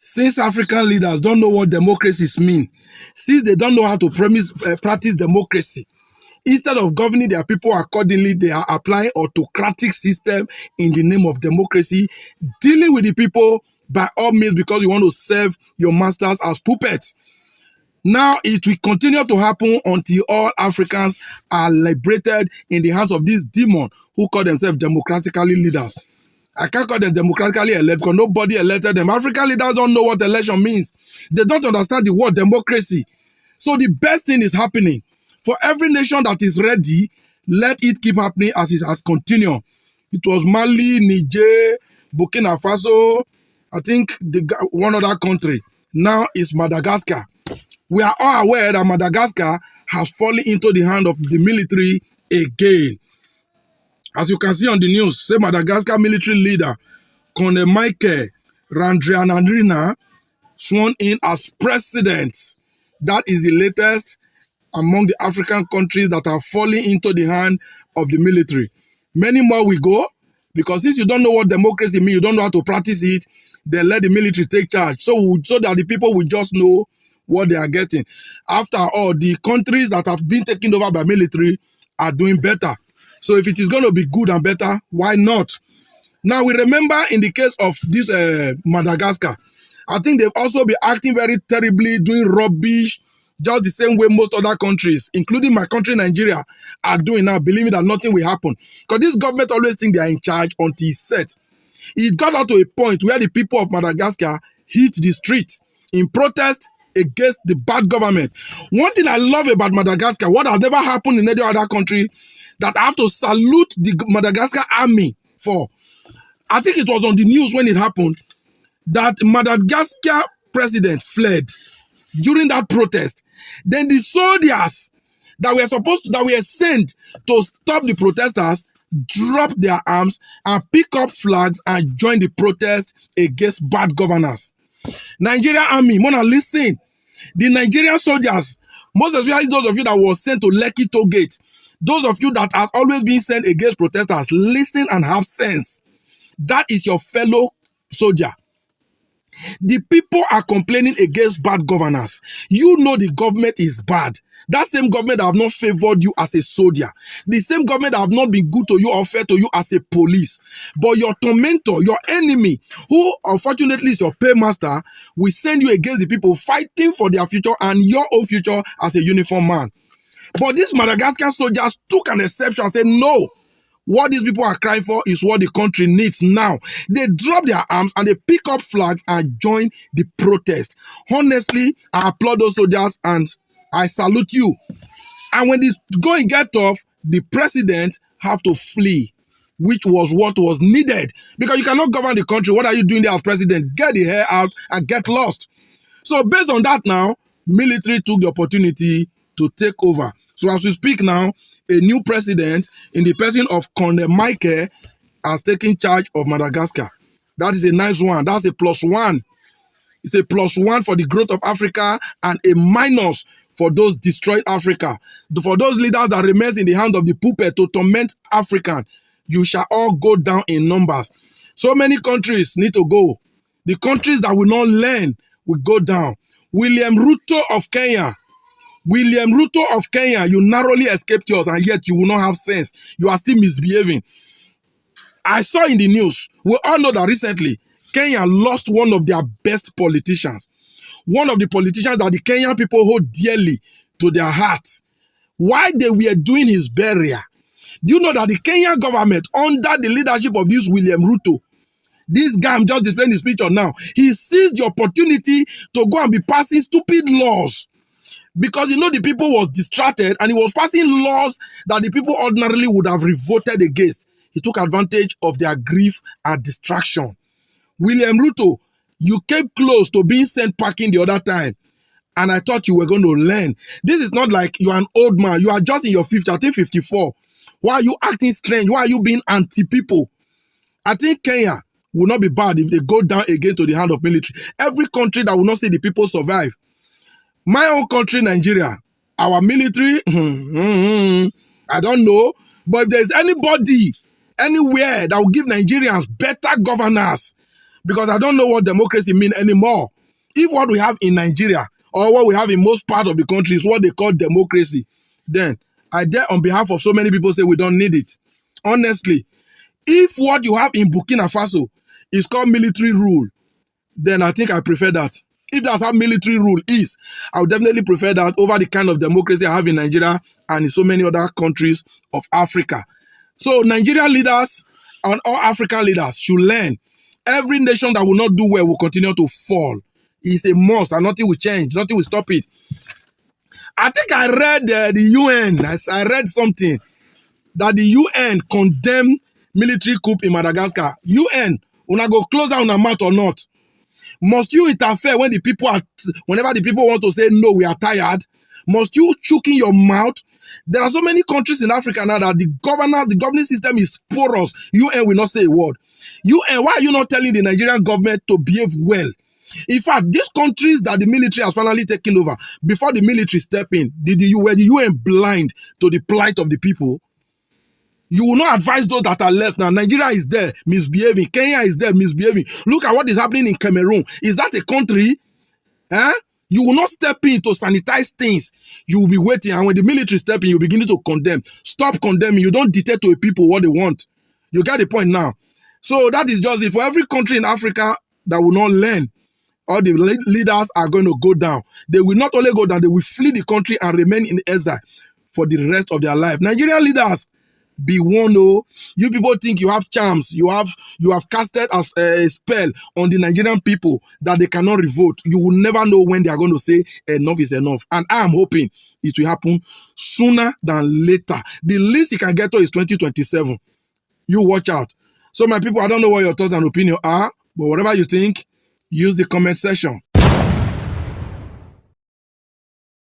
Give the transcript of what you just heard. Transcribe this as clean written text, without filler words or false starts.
Since African leaders don't know what democracies mean, since they don't know how to practice democracy, instead of governing their people accordingly, they are applying autocratic system in the name of democracy, dealing with the people by all means because you want to serve your masters as puppets. Now it will continue to happen until all Africans are liberated in the hands of these demons who call themselves democratically leaders. I can't call them democratically elected because nobody elected them. African leaders don't know what election means. They don't understand the word democracy. So the best thing is happening. For every nation that is ready, let it keep happening as it has continued. It was Mali, Niger, Burkina Faso, I think one other country. Now it's Madagascar. We are all aware that Madagascar has fallen into the hand of the military again. As you can see on the news, say Madagascar military leader Colonel Michael Randrianarina sworn in as president. That is the latest among the African countries that are falling into the hand of the military. Many more will go, because since you don't know what democracy means, you don't know how to practice it, then let the military take charge so that the people will just know what they are getting. After all, the countries that have been taken over by military are doing better. So if it is going to be good and better, why not? Now, we remember in the case of this Madagascar, I think they've also been acting very terribly, doing rubbish, just the same way most other countries, including my country, Nigeria, are doing now, believing that nothing will happen. Because this government always think they are in charge until it's set. It got out to a point where the people of Madagascar hit the streets in protest against the bad government. One thing I love about Madagascar, what has never happened in any other country, that I have to salute the Madagascar army for. I think it was on the news when it happened that Madagascar president fled during that protest. Then the soldiers that were sent to stop the protesters dropped their arms and pick up flags and join the protest against bad governors. Nigerian army, Mona, listen. The Nigerian soldiers, most especially those of you that were sent to Lekki Toll Gate, those of you that has always been sent against protesters, listen and have sense. That is your fellow soldier. The people are complaining against bad governors. You know the government is bad. That same government that have not favored you as a soldier. The same government that have not been good to you or fair to you as a police. But your tormentor, your enemy, who unfortunately is your paymaster, will send you against the people fighting for their future and your own future as a uniform man. But these Madagascar soldiers took an exception and said, no, what these people are crying for is what the country needs now. They drop their arms and they pick up flags and join the protest. Honestly, I applaud those soldiers and I salute you. And when the going get tough, the president have to flee, which was what was needed. Because you cannot govern the country. What are you doing there as president? Get the hair out and get lost. So based on that now, military took the opportunity to take over. So as we speak now, a new president in the person of Colonel Michael has taken charge of Madagascar. That is a nice one. That's a +1. It's a +1 for the growth of Africa and a minus for those destroyed Africa. For those leaders that remains in the hand of the puppet to torment African, you shall all go down in numbers. So many countries need to go. The countries that will not learn will go down. William Ruto of Kenya, you narrowly escaped yours and yet you will not have sense. You are still misbehaving. I saw in the news, we all know that recently, Kenya lost one of their best politicians. One of the politicians that the Kenyan people hold dearly to their hearts. While they were doing his burial, do you know that the Kenyan government, under the leadership of this William Ruto, this guy I'm just displaying his picture now, he seized the opportunity to go and be passing stupid laws. Because you know the people was distracted and he was passing laws that the people ordinarily would have revolted against. He took advantage of their grief and distraction. William Ruto, you came close to being sent packing the other time. And I thought you were going to learn. This is not like you are an old man. You are just in your 50s, I think 54. Why are you acting strange? Why are you being anti-people? I think Kenya will not be bad if they go down again to the hand of military. Every country that will not see the people survive. My own country, Nigeria, our military, I don't know. But if there's anybody, anywhere that will give Nigerians better governance, because I don't know what democracy means anymore. If what we have in Nigeria or what we have in most part of the country is what they call democracy, then I dare on behalf of so many people say we don't need it. Honestly, if what you have in Burkina Faso is called military rule, then I think I prefer that. If that's how military rule is, I would definitely prefer that over the kind of democracy I have in Nigeria and in so many other countries of Africa. So Nigerian leaders and all African leaders should learn. Every nation that will not do well will continue to fall. It's a must, and nothing will change. Nothing will stop it. I think I read the UN. I read something that the UN condemned military coup in Madagascar. UN, una go close down una mouth or not? Must you interfere when whenever the people want to say no, we are tired? Must you choke in your mouth? There are so many countries in Africa now that the governing system is porous. UN will not say a word. UN, why are you not telling the Nigerian government to behave well? In fact, these countries that the military has finally taken over, before the military step in, were the UN blind to the plight of the people? You will not advise those that are left now. Nigeria is there misbehaving. Kenya is there misbehaving. Look at what is happening in Cameroon. Is that a country? You will not step in to sanitize things. You will be waiting. And when the military step in, you begin to condemn. Stop condemning. You don't dictate to people what they want. You get the point now. So that is just it. For every country in Africa that will not learn, all the leaders are going to go down. They will not only go down, they will flee the country and remain in exile for the rest of their life. Nigerian leaders, be warned. Oh, you people think you have charms, you have casted as a spell on the Nigerian people that they cannot revolt. You will never know when they are going to say enough is enough, and I am hoping it will happen sooner than later. The least it can get to is 2027. You watch out. So my people, I don't know what your thoughts and opinion are, but whatever you think, use the comment section.